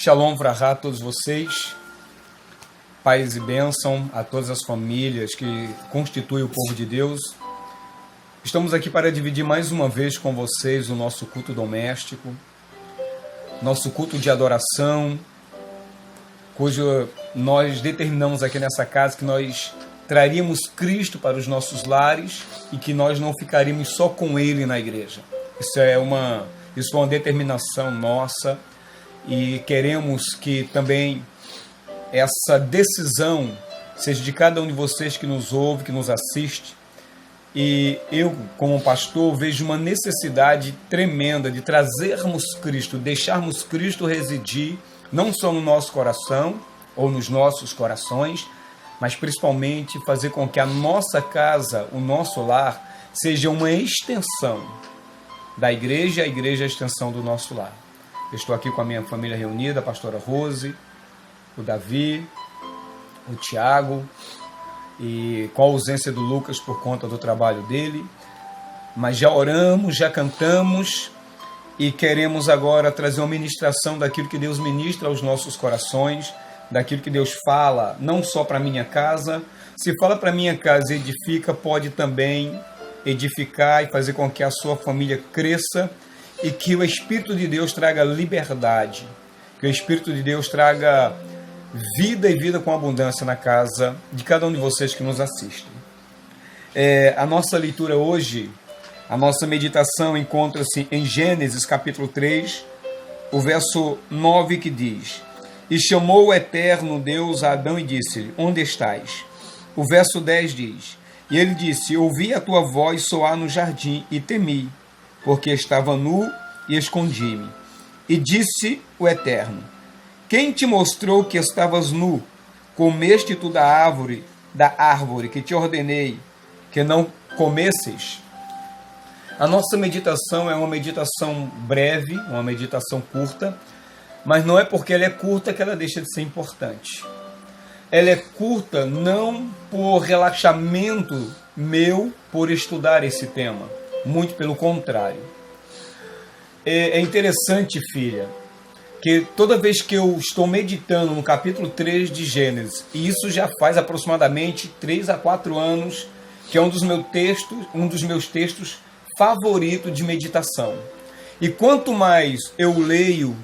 Shalom vrahá a todos vocês, paz e bênção a todas as famílias que constituem o povo de Deus. Estamos aqui para dividir mais uma vez com vocês o nosso culto doméstico, nosso culto de adoração, cujo nós determinamos aqui nessa casa que nós traríamos Cristo para os nossos lares e que nós não ficaríamos só com Ele na igreja. Isso é uma determinação nossa. E queremos que também essa decisão seja de cada um de vocês que nos ouve, que nos assiste. E eu, como pastor, vejo uma necessidade tremenda de trazermos Cristo, deixarmos Cristo residir, não só no nosso coração ou nos nossos corações, mas principalmente fazer com que a nossa casa, o nosso lar, seja uma extensão da igreja, a igreja é a extensão do nosso lar. Eu estou aqui com a minha família reunida, a pastora Rose, o Davi, o Tiago, e com a ausência do Lucas por conta do trabalho dele. Mas já oramos, já cantamos e queremos agora trazer uma ministração daquilo que Deus ministra aos nossos corações, daquilo que Deus fala, não só para a minha casa. Se fala para a minha casa e edifica, pode também edificar e fazer com que a sua família cresça. E que o Espírito de Deus traga liberdade, que o Espírito de Deus traga vida e vida com abundância na casa de cada um de vocês que nos assistem. A nossa leitura hoje, a nossa meditação encontra-se em Gênesis capítulo 3, o verso 9 que diz: E chamou o Eterno Deus a Adão e disse-lhe, onde estás? O verso 10 diz: E ele disse, ouvi a tua voz soar no jardim e temi, porque estava nu e escondi-me. E disse o Eterno, quem te mostrou que estavas nu? Comeste tu da árvore que te ordenei, que não comesses? A nossa meditação é uma meditação breve, uma meditação curta, mas não é porque ela é curta que ela deixa de ser importante. Ela é curta não por relaxamento meu por estudar esse tema, muito pelo contrário. É interessante, filha, que toda vez que eu estou meditando no capítulo 3 de Gênesis, e isso já faz aproximadamente 3 a 4 anos, que é um dos meus textos favoritos de meditação. E quanto mais eu leio,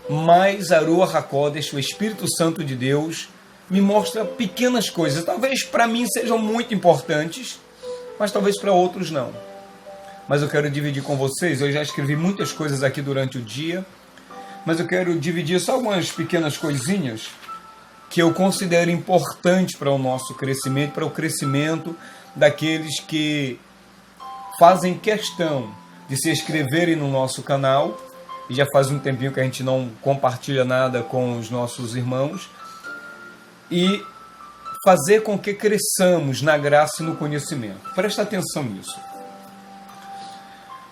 mais a Ruach HaKodesh, o Espírito Santo de Deus, me mostra pequenas coisas. Talvez para mim sejam muito importantes, mas talvez para outros não. Mas eu quero dividir com vocês. Eu já escrevi muitas coisas aqui durante o dia, mas eu quero dividir só algumas pequenas coisinhas que eu considero importantes para o nosso crescimento, para o crescimento daqueles que fazem questão de se inscreverem no nosso canal. E já faz um tempinho que a gente não compartilha nada com os nossos irmãos. E fazer com que cresçamos na graça e no conhecimento. Presta atenção nisso.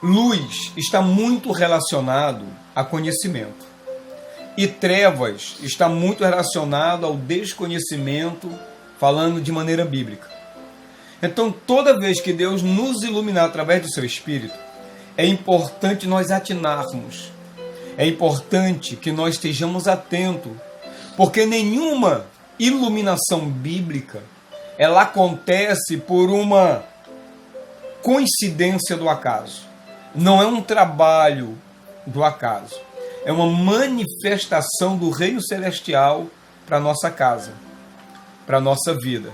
Luz está muito relacionado a conhecimento. E trevas está muito relacionado ao desconhecimento, falando de maneira bíblica. Então, toda vez que Deus nos iluminar através do seu Espírito, é importante nós atinarmos. É importante que nós estejamos atentos, porque nenhuma iluminação bíblica, ela acontece por uma coincidência do acaso. Não é um trabalho do acaso. É uma manifestação do reino celestial para a nossa casa, para a nossa vida.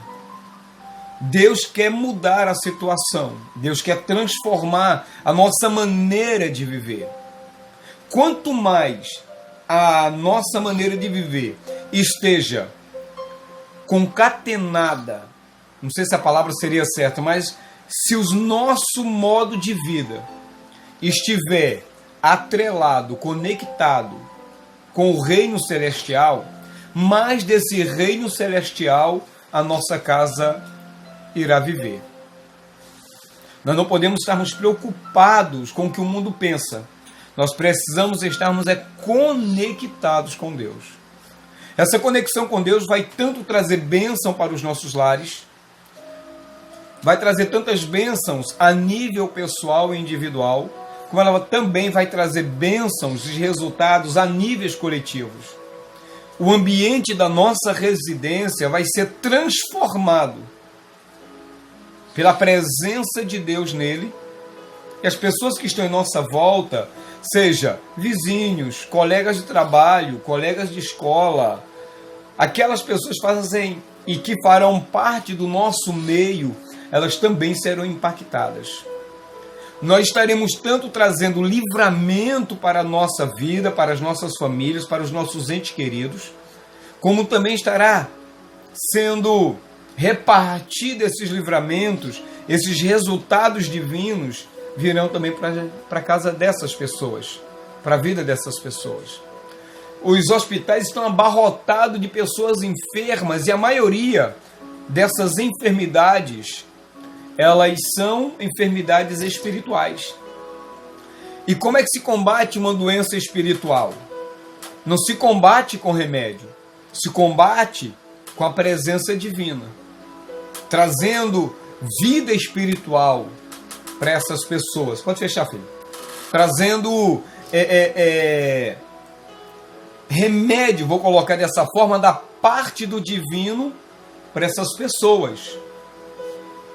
Deus quer mudar a situação. Deus quer transformar a nossa maneira de viver. Quanto mais a nossa maneira de viver esteja concatenada, não sei se a palavra seria certa, mas se o nosso modo de vida estiver atrelado, conectado com o reino celestial, mais desse reino celestial a nossa casa irá viver. Nós não podemos estarmos preocupados com o que o mundo pensa. Nós precisamos estarmos conectados com Deus. Essa conexão com Deus vai tanto trazer bênção para os nossos lares, vai trazer tantas bênçãos a nível pessoal e individual, como ela também vai trazer bênçãos e resultados a níveis coletivos. o ambiente da nossa residência vai ser transformado pela presença de Deus nele, e as pessoas que estão em nossa volta, seja vizinhos, colegas de trabalho, colegas de escola, aquelas pessoas que fazem e que farão parte do nosso meio, elas também serão impactadas. Nós estaremos tanto trazendo livramento para a nossa vida, para as nossas famílias, para os nossos entes queridos, como também estará sendo repartido esses livramentos, esses resultados divinos virão também para a casa dessas pessoas, para a vida dessas pessoas. Os hospitais estão abarrotados de pessoas enfermas e a maioria dessas enfermidades, elas são enfermidades espirituais. E como é que se combate uma doença espiritual? Não se combate com remédio, se combate com a presença divina, trazendo vida espiritual para essas pessoas. Pode fechar, filho. Trazendo remédio, vou colocar dessa forma, da parte do divino para essas pessoas.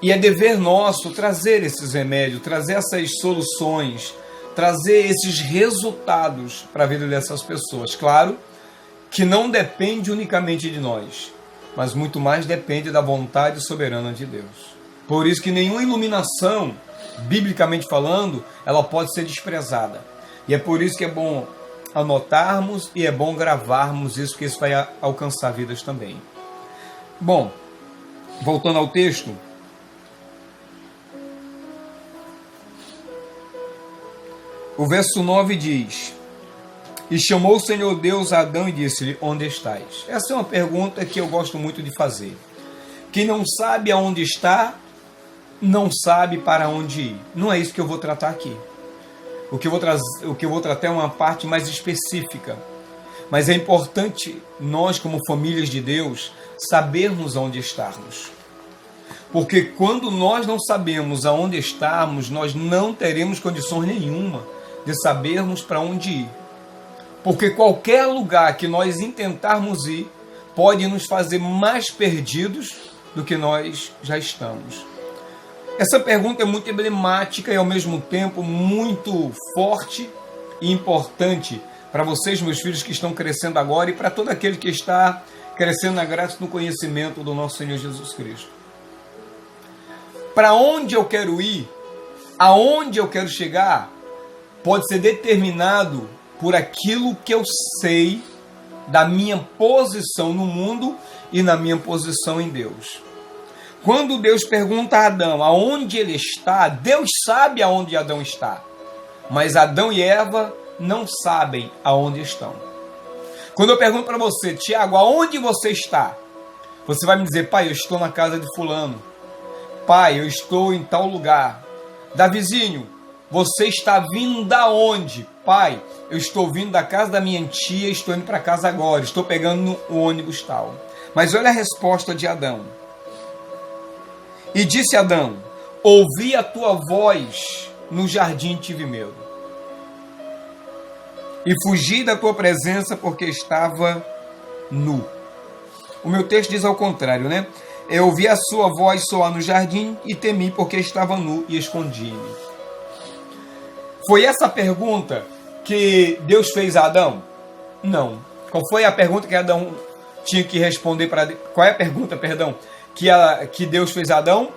E é dever nosso trazer esses remédios, trazer essas soluções, trazer esses resultados para a vida dessas pessoas. Claro que não depende unicamente de nós, mas muito mais depende da vontade soberana de Deus. Por isso que nenhuma iluminação, biblicamente falando, ela pode ser desprezada. E é por isso que é bom anotarmos e é bom gravarmos isso, porque isso vai alcançar vidas também. Bom, voltando ao texto, o verso 9 diz: E chamou o Senhor Deus a Adão e disse-lhe, onde estás? Essa é uma pergunta que eu gosto muito de fazer. Quem não sabe aonde está, não sabe para onde ir. Não é isso que eu vou tratar aqui. O que eu vou tratar é uma parte mais específica. Mas é importante nós, como famílias de Deus, sabermos aonde estarmos. Porque quando nós não sabemos aonde estarmos, nós não teremos condições nenhuma de sabermos para onde ir. Porque qualquer lugar que nós intentarmos ir pode nos fazer mais perdidos do que nós já estamos. Essa pergunta é muito emblemática e ao mesmo tempo muito forte e importante para vocês, meus filhos, que estão crescendo agora, e para todo aquele que está crescendo na graça e no conhecimento do nosso Senhor Jesus Cristo. Para onde eu quero ir, aonde eu quero chegar, pode ser determinado por aquilo que eu sei da minha posição no mundo e na minha posição em Deus. Quando Deus pergunta a Adão aonde ele está, Deus sabe aonde Adão está, mas Adão e Eva não sabem aonde estão. Quando eu pergunto para você, Tiago, aonde você está? Você vai me dizer, pai, eu estou na casa de fulano. Pai, eu estou em tal lugar. Davizinho, você está vindo da onde? Pai, eu estou vindo da casa da minha tia, estou indo para casa agora, estou pegando o ônibus tal. Mas olha a resposta de Adão. E disse Adão, ouvi a tua voz no jardim e tive medo. E fugi da tua presença porque estava nu. O meu texto diz ao contrário, né? Eu ouvi a sua voz soar no jardim e temi porque estava nu e escondi-me. Foi essa a pergunta que Deus fez a Adão? Não. Qual foi a pergunta que Adão tinha que responder para Deus? Qual é a pergunta, perdão, que Deus fez a Adão?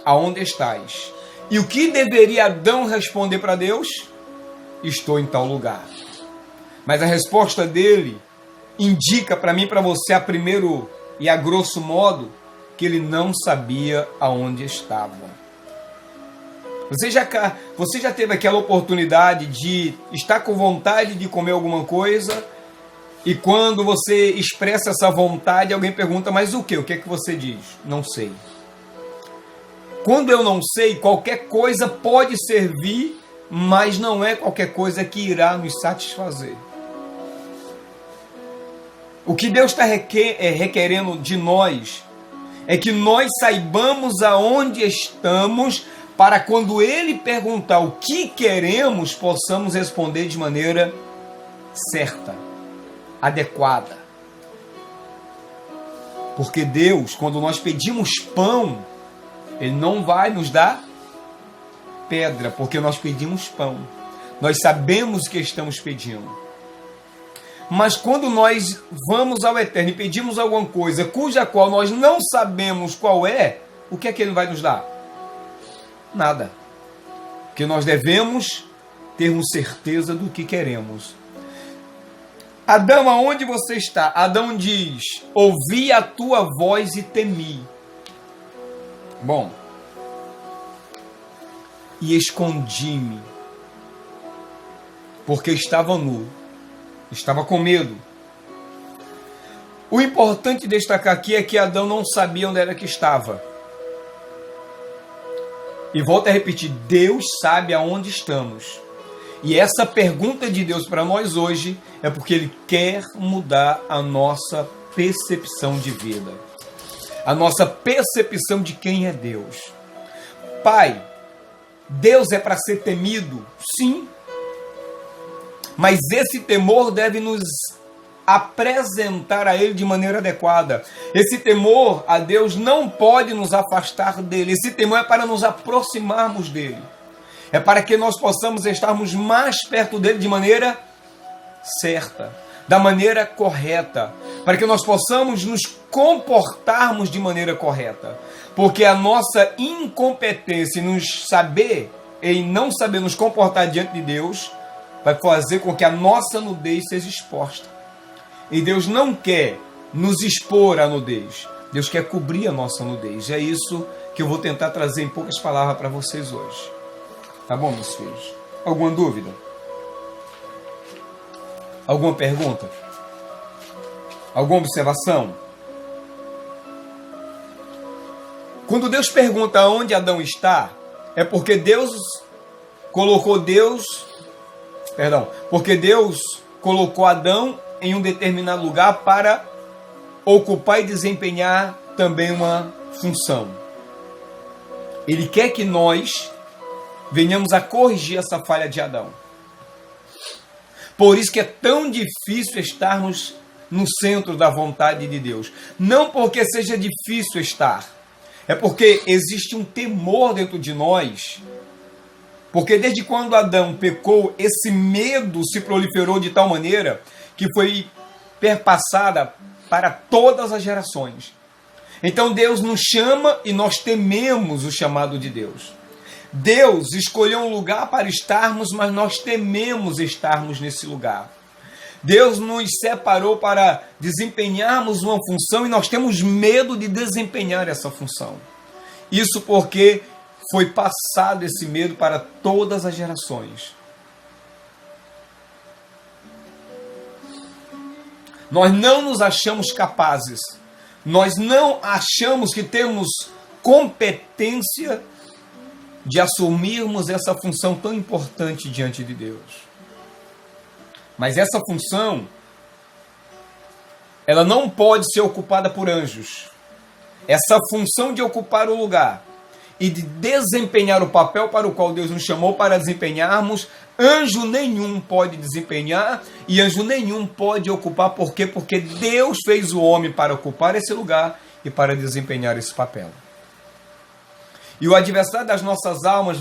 Aonde estás? E o que deveria Adão responder para Deus? Estou em tal lugar. Mas a resposta dele indica para mim e para você, a primeiro e a grosso modo, que ele não sabia aonde estava. Você já teve aquela oportunidade de estar com vontade de comer alguma coisa e quando você expressa essa vontade, alguém pergunta, mas o quê? O que é que você diz? Não sei. Quando eu não sei, qualquer coisa pode servir, mas não é qualquer coisa que irá nos satisfazer. O que Deus está requerendo de nós é que nós saibamos aonde estamos, para quando Ele perguntar o que queremos, possamos responder de maneira certa, adequada. Porque Deus, quando nós pedimos pão, Ele não vai nos dar pedra, porque nós pedimos pão. Nós sabemos o que estamos pedindo. Mas quando nós vamos ao Eterno e pedimos alguma coisa cuja qual nós não sabemos qual é, o que é que Ele vai nos dar? Nada. Porque nós devemos termos certeza do que queremos. Adão, aonde você está? Adão diz: ouvi a tua voz e temi. Bom, e escondi-me, porque estava nu, estava com medo. O importante destacar aqui é que Adão não sabia onde era que estava. E volto a repetir, Deus sabe aonde estamos. E essa pergunta de Deus para nós hoje é porque Ele quer mudar a nossa percepção de vida. A nossa percepção de quem é Deus. Pai, Deus é para ser temido? Sim. Mas esse temor deve nos apresentar a Ele de maneira adequada. Esse temor a Deus não pode nos afastar dEle. Esse temor é para nos aproximarmos dEle. É para que nós possamos estarmos mais perto dEle de maneira certa, da maneira correta, para que nós possamos nos comportarmos de maneira correta. Porque a nossa incompetência em não saber nos comportar diante de Deus vai fazer com que a nossa nudez seja exposta. E Deus não quer nos expor à nudez. Deus quer cobrir a nossa nudez. É isso que eu vou tentar trazer em poucas palavras para vocês hoje. Tá bom, meus filhos? Alguma dúvida? Alguma pergunta? Alguma observação? Quando Deus pergunta onde Adão está, é porque Deus colocou Adão em um determinado lugar para ocupar e desempenhar também uma função. Ele quer que nós venhamos a corrigir essa falha de Adão. Por isso que é tão difícil estarmos no centro da vontade de Deus. Não porque seja difícil estar, é porque existe um temor dentro de nós. Porque desde quando Adão pecou, esse medo se proliferou de tal maneira que foi perpassada para todas as gerações. Então Deus nos chama e nós tememos o chamado de Deus. Deus escolheu um lugar para estarmos, mas nós tememos estarmos nesse lugar. Deus nos separou para desempenharmos uma função e nós temos medo de desempenhar essa função. Isso porque foi passado esse medo para todas as gerações. Nós não nos achamos capazes. Nós não achamos que temos competência de assumirmos essa função tão importante diante de Deus. Mas essa função, ela não pode ser ocupada por anjos. Essa função de ocupar o lugar e de desempenhar o papel para o qual Deus nos chamou para desempenharmos, anjo nenhum pode desempenhar e anjo nenhum pode ocupar. Por quê? Porque Deus fez o homem para ocupar esse lugar e para desempenhar esse papel. E o adversário das nossas almas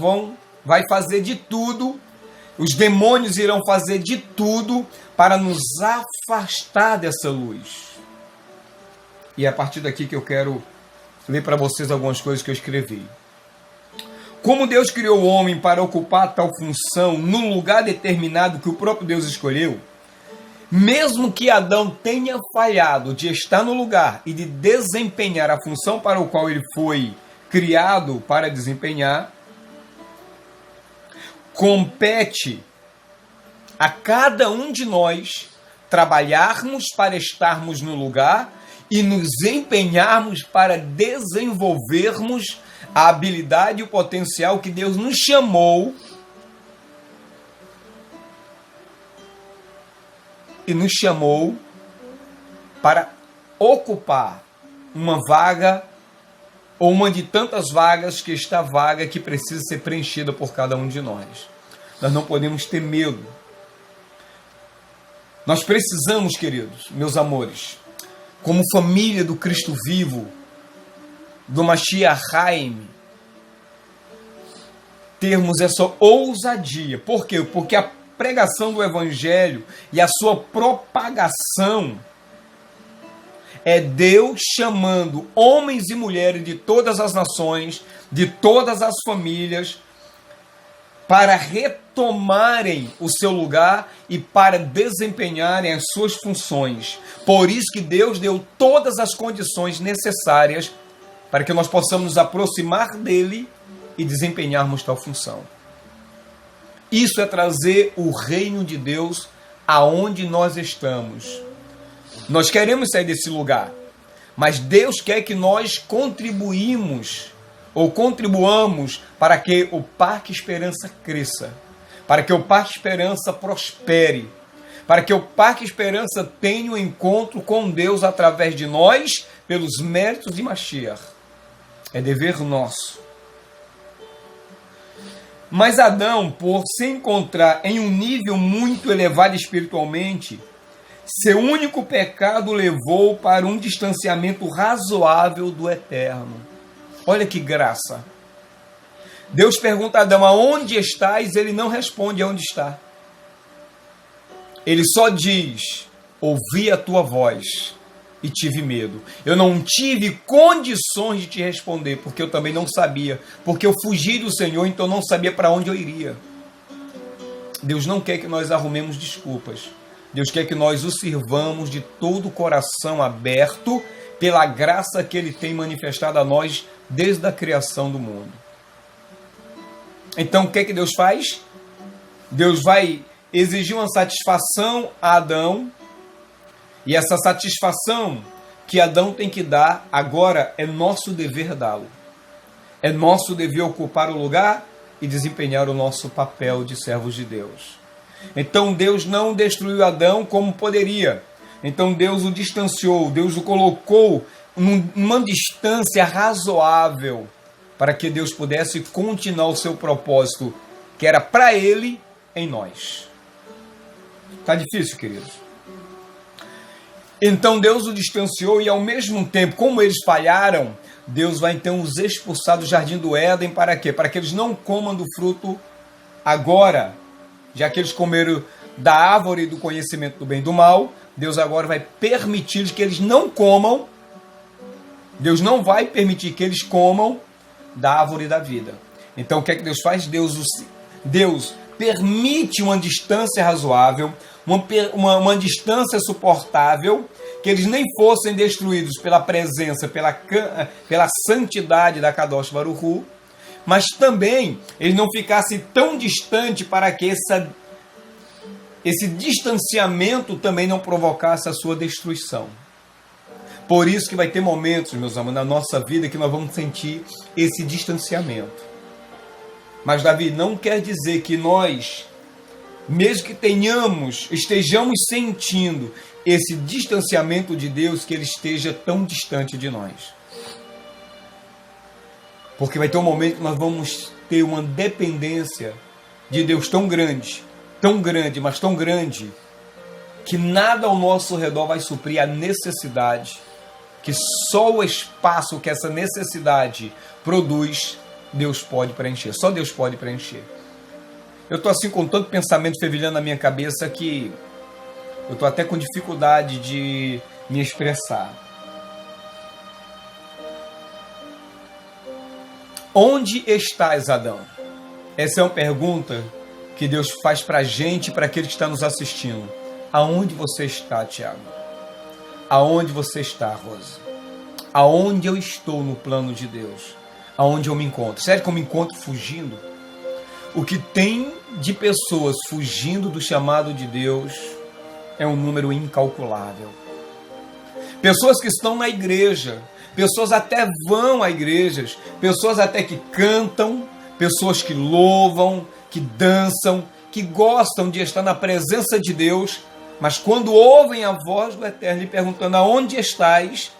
vai fazer de tudo, os demônios irão fazer de tudo para nos afastar dessa luz. E é a partir daqui que eu quero ler para vocês algumas coisas que eu escrevi. Como Deus criou o homem para ocupar tal função num lugar determinado que o próprio Deus escolheu, mesmo que Adão tenha falhado de estar no lugar e de desempenhar a função para o qual ele foi criado para desempenhar, compete a cada um de nós trabalharmos para estarmos no lugar e nos empenharmos para desenvolvermos a habilidade e o potencial que Deus nos chamou e nos chamou para ocupar uma vaga ou uma de tantas vagas que está vaga que precisa ser preenchida por cada um de nós. Nós não podemos ter medo. Nós precisamos, queridos, meus amores, como família do Cristo vivo, do Mashiach Haim, termos essa ousadia. Por quê? Porque a pregação do Evangelho e a sua propagação é Deus chamando homens e mulheres de todas as nações, de todas as famílias, para retomarem o seu lugar e para desempenharem as suas funções. Por isso que Deus deu todas as condições necessárias para que nós possamos nos aproximar dele e desempenharmos tal função. Isso é trazer o reino de Deus aonde nós estamos. Nós queremos sair desse lugar, mas Deus quer que nós contribuamos para que o Parque Esperança cresça, para que o Parque Esperança prospere, para que o Parque Esperança tenha um encontro com Deus através de nós, pelos méritos de Mashiach. É dever nosso. Mas Adão, por se encontrar em um nível muito elevado espiritualmente, seu único pecado levou para um distanciamento razoável do Eterno. Olha que graça. Deus pergunta a Adão, aonde estás? Ele não responde aonde está. Ele só diz, ouvi a tua voz e tive medo. Eu não tive condições de te responder, porque eu também não sabia. Porque eu fugi do Senhor, então eu não sabia para onde eu iria. Deus não quer que nós arrumemos desculpas. Deus quer que nós o sirvamos de todo o coração aberto, pela graça que Ele tem manifestado a nós desde a criação do mundo. Então, o que é que Deus faz? Deus vai exigir uma satisfação a Adão, e essa satisfação que Adão tem que dar, agora é nosso dever dá-lo. É nosso dever ocupar o lugar e desempenhar o nosso papel de servos de Deus. Então Deus não destruiu Adão como poderia. Então Deus o distanciou, Deus o colocou numa distância razoável para que Deus pudesse continuar o seu propósito, que era para Ele em nós. Tá difícil, queridos? Então Deus o distanciou e ao mesmo tempo, como eles falharam, Deus vai então os expulsar do jardim do Éden para quê? Para que eles não comam do fruto agora, já que eles comeram da árvore do conhecimento do bem e do mal. Deus agora vai permitir que eles não comam. Deus não vai permitir que eles comam da árvore da vida. Então o que é que Deus faz? Deus permite uma distância razoável, uma distância suportável, que eles nem fossem destruídos pela presença, pela santidade da Kadosh Baruch Hu, mas também eles não ficassem tão distantes para que esse distanciamento também não provocasse a sua destruição. Por isso que vai ter momentos, meus amigos, na nossa vida que nós vamos sentir esse distanciamento. Mas, Davi, não quer dizer que nós, mesmo que estejamos sentindo esse distanciamento de Deus, que Ele esteja tão distante de nós. Porque vai ter um momento que nós vamos ter uma dependência de Deus tão grande, mas tão grande, que nada ao nosso redor vai suprir a necessidade, que só o espaço que essa necessidade produz, Deus pode preencher. Só Deus pode preencher. Eu estou assim com tanto pensamento fervilhando na minha cabeça que eu estou até com dificuldade de me expressar. Onde estás, Adão? Essa é uma pergunta que Deus faz para a gente e para aquele que está nos assistindo. Aonde você está, Tiago? Aonde você está, Rosa? Aonde eu estou no plano de Deus? Aonde eu me encontro? Sério que eu me encontro fugindo? O que tem de pessoas fugindo do chamado de Deus é um número incalculável. Pessoas que estão na igreja, pessoas até vão a igrejas, pessoas até que cantam, pessoas que louvam, que dançam, que gostam de estar na presença de Deus, mas quando ouvem a voz do Eterno lhe perguntando aonde estás,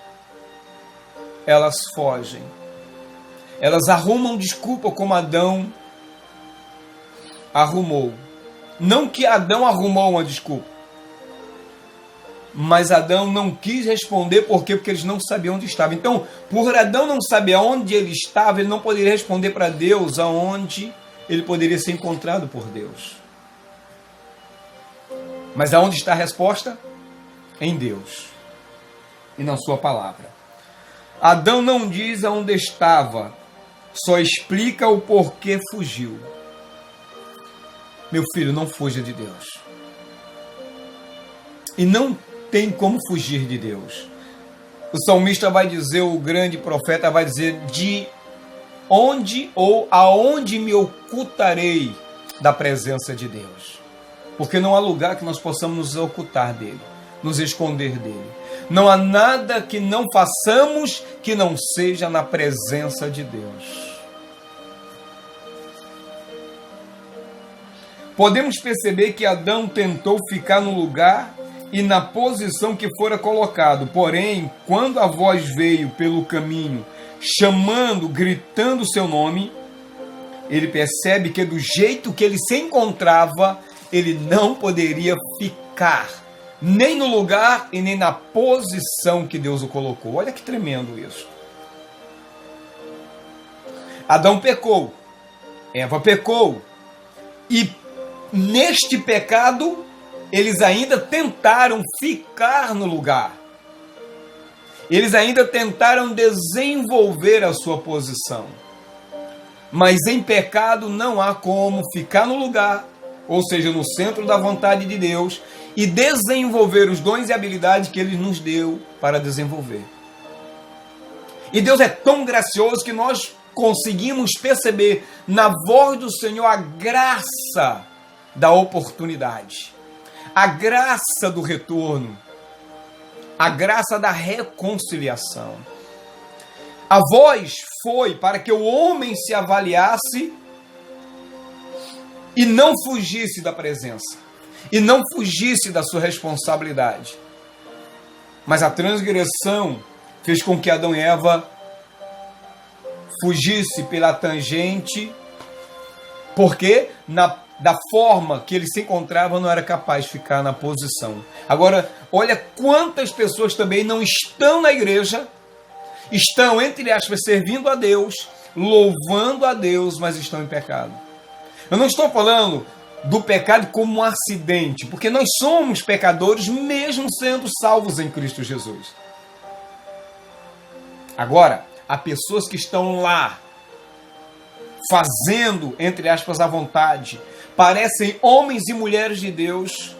elas fogem. Elas arrumam desculpa como Adão arrumou. Não que Adão arrumou uma desculpa, Mas Adão não quis responder, por quê? Porque eles não sabiam onde estava. Então, por Adão não saber aonde ele estava, ele não poderia responder para Deus aonde ele poderia ser encontrado por Deus. Mas aonde está a resposta? Em Deus e na sua palavra. Adão não diz aonde estava, só explica o porquê fugiu. Meu filho, não fuja de Deus. E não tem como fugir de Deus. O salmista vai dizer, o grande profeta vai dizer, de onde ou aonde me ocultarei da presença de Deus. Porque não há lugar que nós possamos nos ocultar dele, nos esconder dele. Não há nada que não façamos que não seja na presença de Deus. Podemos perceber que Adão tentou ficar no lugar e na posição que fora colocado. Porém, quando a voz veio pelo caminho, chamando, gritando o seu nome, ele percebe que do jeito que ele se encontrava, ele não poderia ficar, nem no lugar e nem na posição que Deus o colocou. Olha que tremendo isso. Adão pecou, Eva pecou, e neste pecado, eles ainda tentaram ficar no lugar. Eles ainda tentaram desenvolver a sua posição. Mas em pecado não há como ficar no lugar, ou seja, no centro da vontade de Deus, e desenvolver os dons e habilidades que Ele nos deu para desenvolver. E Deus é tão gracioso que nós conseguimos perceber na voz do Senhor a graça da oportunidade, a graça do retorno, a graça da reconciliação. A voz foi para que o homem se avaliasse e não fugisse da presença, e não fugisse da sua responsabilidade. Mas a transgressão fez com que Adão e Eva fugisse pela tangente, porque da forma que ele se encontrava não era capaz de ficar na posição. Agora, olha quantas pessoas também não estão na igreja, estão, entre aspas, servindo a Deus, louvando a Deus, mas estão em pecado. Eu não estou falando do pecado como um acidente, porque nós somos pecadores mesmo sendo salvos em Cristo Jesus. Agora, há pessoas que estão lá, fazendo, entre aspas, a vontade, parecem homens e mulheres de Deus,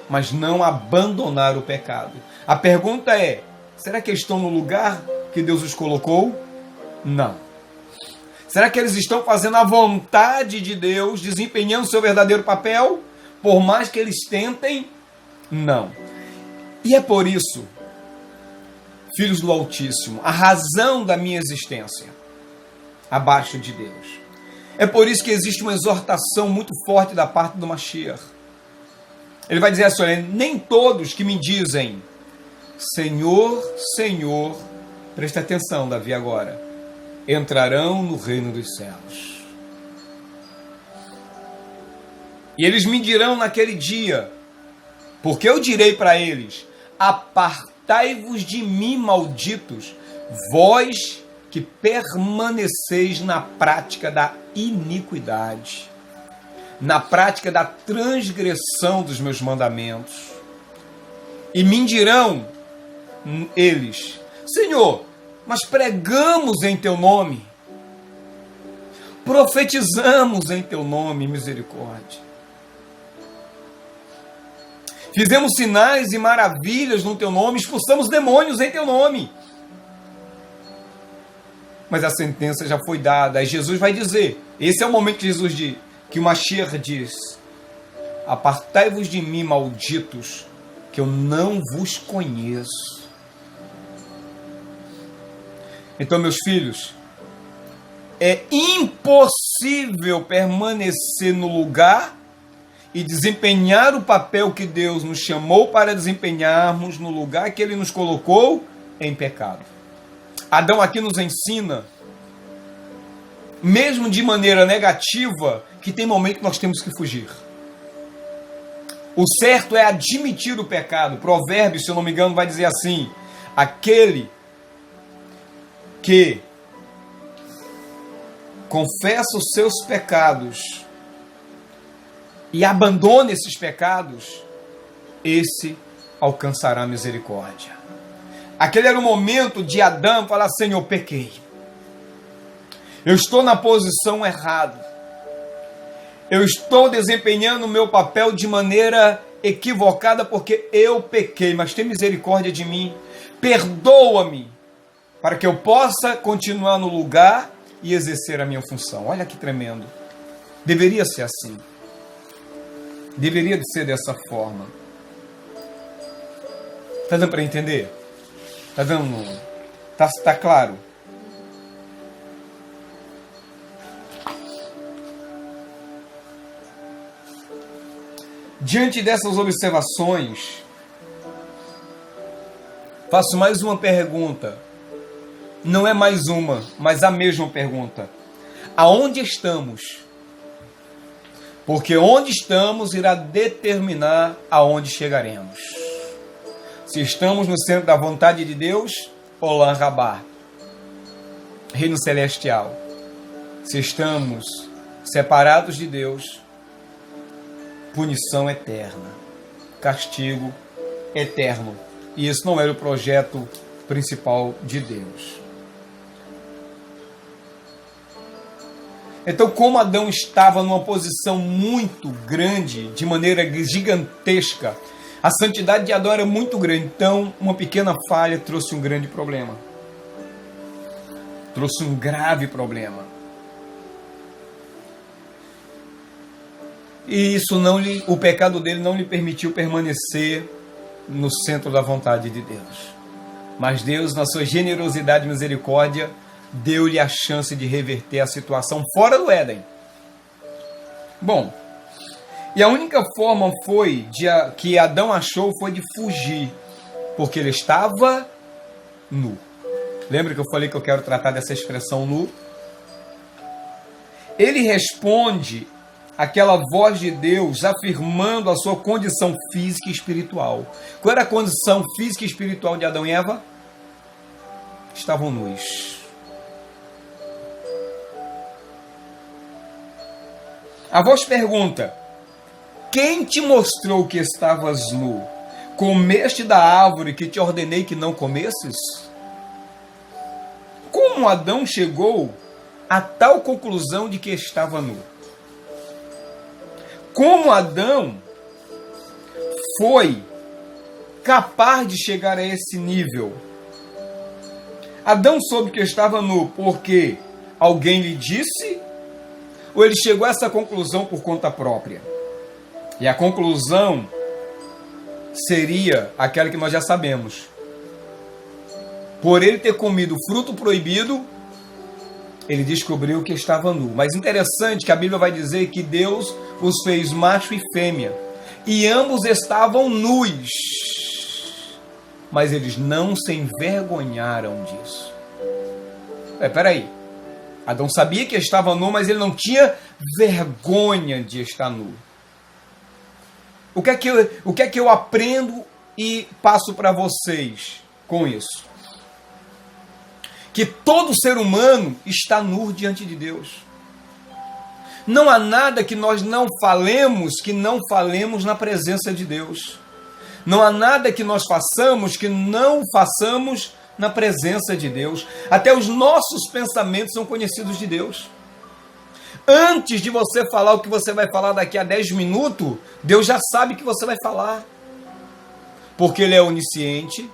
mas não abandonaram o pecado. A pergunta é, será que eles estão no lugar que Deus os colocou? Não. Será que eles estão fazendo a vontade de Deus, desempenhando seu verdadeiro papel? Por mais que eles tentem? Não. E é por isso, filhos do Altíssimo, a razão da minha existência abaixo de Deus. É por isso que existe uma exortação muito forte da parte do Mashiach. Ele vai dizer assim, olha, nem todos que me dizem Senhor, Senhor, presta atenção, Davi, agora, entrarão no reino dos céus. E eles me dirão naquele dia, porque eu direi para eles, apartai-vos de mim, malditos, vós que permaneceis na prática da iniquidade, na prática da transgressão dos meus mandamentos. E me dirão eles, Senhor, mas pregamos em teu nome, profetizamos em teu nome, misericórdia. Fizemos sinais e maravilhas no teu nome, expulsamos demônios em teu nome. Mas a sentença já foi dada. Aí Jesus vai dizer, esse é o momento que Jesus diz, que o Mashiach diz, apartai-vos de mim, malditos, que eu não vos conheço. Então, meus filhos, é impossível permanecer no lugar e desempenhar o papel que Deus nos chamou para desempenharmos no lugar que Ele nos colocou em pecado. Adão aqui nos ensina, mesmo de maneira negativa, que tem momento que nós temos que fugir. O certo é admitir o pecado. Provérbios, se eu não me engano, vai dizer assim: aquele que confessa os seus pecados e abandona esses pecados, esse alcançará misericórdia. Aquele era o momento de Adão falar: Senhor, pequei. Eu estou na posição errada. Eu estou desempenhando o meu papel de maneira equivocada porque eu pequei, mas tem misericórdia de mim. Perdoa-me para que eu possa continuar no lugar e exercer a minha função. Olha que tremendo. Deveria ser assim. Deveria de ser dessa forma. Está dando para entender? Está dando? Tá claro? Diante dessas observações, faço mais uma pergunta. Não é mais uma, mas a mesma pergunta. Aonde estamos? Porque onde estamos irá determinar aonde chegaremos. Se estamos no centro da vontade de Deus, Olam Rabá, Reino Celestial. Se estamos separados de Deus, punição eterna, castigo eterno. E esse não era o projeto principal de Deus. Então, como Adão estava numa posição muito grande, de maneira gigantesca, a santidade de Adão era muito grande, então uma pequena falha trouxe um grande problema. Trouxe um grave problema. E o pecado dele não lhe permitiu permanecer no centro da vontade de Deus. Mas Deus, na sua generosidade e misericórdia, deu-lhe a chance de reverter a situação fora do Éden. Bom, e a única forma que Adão achou foi de fugir, porque ele estava nu. Lembra que eu falei que eu quero tratar dessa expressão nu? Ele responde aquela voz de Deus afirmando a sua condição física e espiritual. Qual era a condição física e espiritual de Adão e Eva? Estavam nus. A voz pergunta: quem te mostrou que estavas nu? Comeste da árvore que te ordenei que não comesses? Como Adão chegou a tal conclusão de que estava nu? Como Adão foi capaz de chegar a esse nível? Adão soube que estava nu porque alguém lhe disse, ou ele chegou a essa conclusão por conta própria? E a conclusão seria aquela que nós já sabemos. Por ele ter comido o fruto proibido, ele descobriu que estava nu. Mas interessante que a Bíblia vai dizer que Deus os fez macho e fêmea. E ambos estavam nus. Mas eles não se envergonharam disso. Peraí. Adão sabia que estava nu, mas ele não tinha vergonha de estar nu. O que é que eu aprendo e passo para vocês com isso? Que todo ser humano está nu diante de Deus. Não há nada que nós não falemos que não falemos na presença de Deus. Não há nada que nós façamos que não façamos na presença de Deus. Até os nossos pensamentos são conhecidos de Deus. Antes de você falar o que você vai falar daqui a 10 minutos, Deus já sabe o que você vai falar. Porque Ele é onisciente,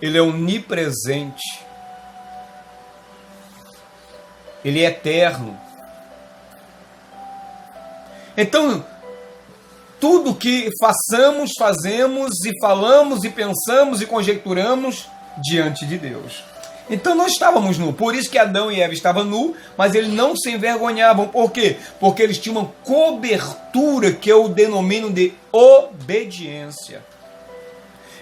Ele é onipresente, Ele é eterno. Então, tudo que façamos, fazemos e falamos e pensamos e conjecturamos diante de Deus. Então nós estávamos nus. Por isso que Adão e Eva estavam nus, mas eles não se envergonhavam. Por quê? Porque eles tinham uma cobertura que eu denomino de obediência.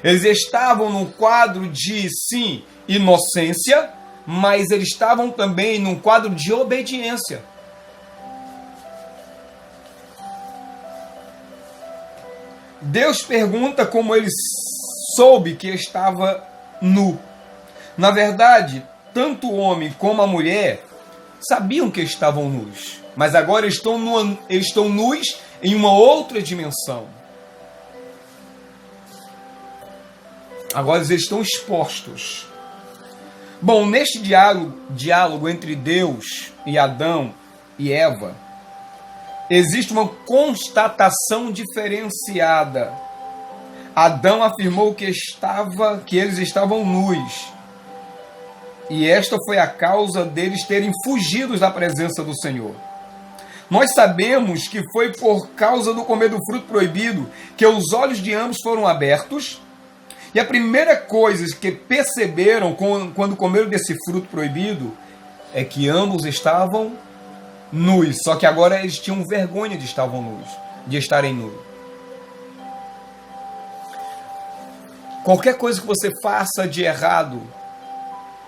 Eles estavam num quadro de, sim, inocência, mas eles estavam também num quadro de obediência. Deus pergunta como ele soube que estava nu. Na verdade, tanto o homem como a mulher sabiam que estavam nus, mas agora estão nus em uma outra dimensão. Agora eles estão expostos. Bom, neste diálogo entre Deus e Adão e Eva, existe uma constatação diferenciada. Adão afirmou que eles estavam nus. E esta foi a causa deles terem fugido da presença do Senhor. Nós sabemos que foi por causa do comer do fruto proibido que os olhos de ambos foram abertos. E a primeira coisa que perceberam quando comeram desse fruto proibido é que ambos estavam nus. Só que agora eles tinham vergonha de estarem nus. Qualquer coisa que você faça de errado,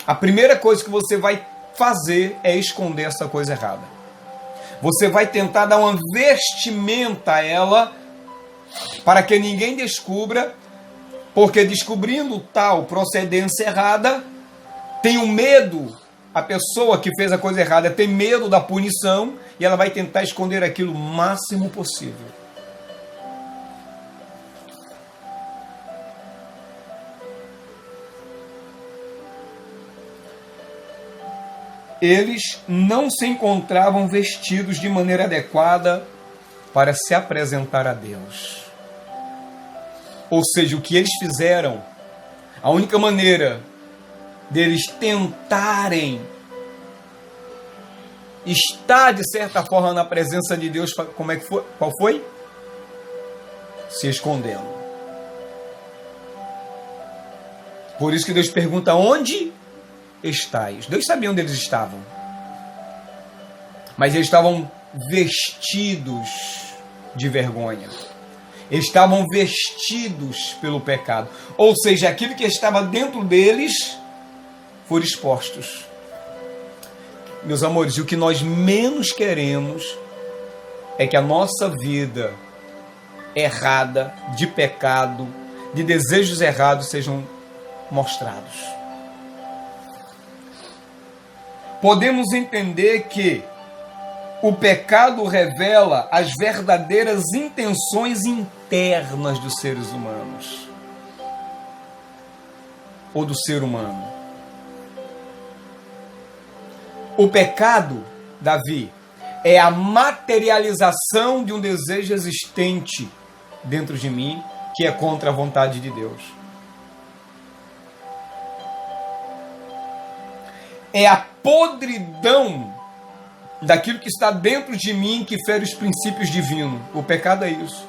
a primeira coisa que você vai fazer é esconder essa coisa errada. Você vai tentar dar uma vestimenta a ela para que ninguém descubra, porque descobrindo tal procedência errada, tem um medo, a pessoa que fez a coisa errada tem medo da punição e ela vai tentar esconder aquilo o máximo possível. Eles não se encontravam vestidos de maneira adequada para se apresentar a Deus. Ou seja, o que eles fizeram, a única maneira deles tentarem estar, de certa forma, na presença de Deus, qual foi? Se escondendo. Por isso que Deus pergunta, onde estais? Deus sabia onde eles estavam. Mas eles estavam vestidos de vergonha. Eles estavam vestidos pelo pecado. Ou seja, aquilo que estava dentro deles foram expostos. Meus amores, o que nós menos queremos é que a nossa vida errada, de pecado, de desejos errados sejam mostrados. Podemos entender que o pecado revela as verdadeiras intenções internas dos seres humanos, ou do ser humano. O pecado, Davi, é a materialização de um desejo existente dentro de mim, que é contra a vontade de Deus. É a podridão daquilo que está dentro de mim que fere os princípios divinos. O pecado é isso.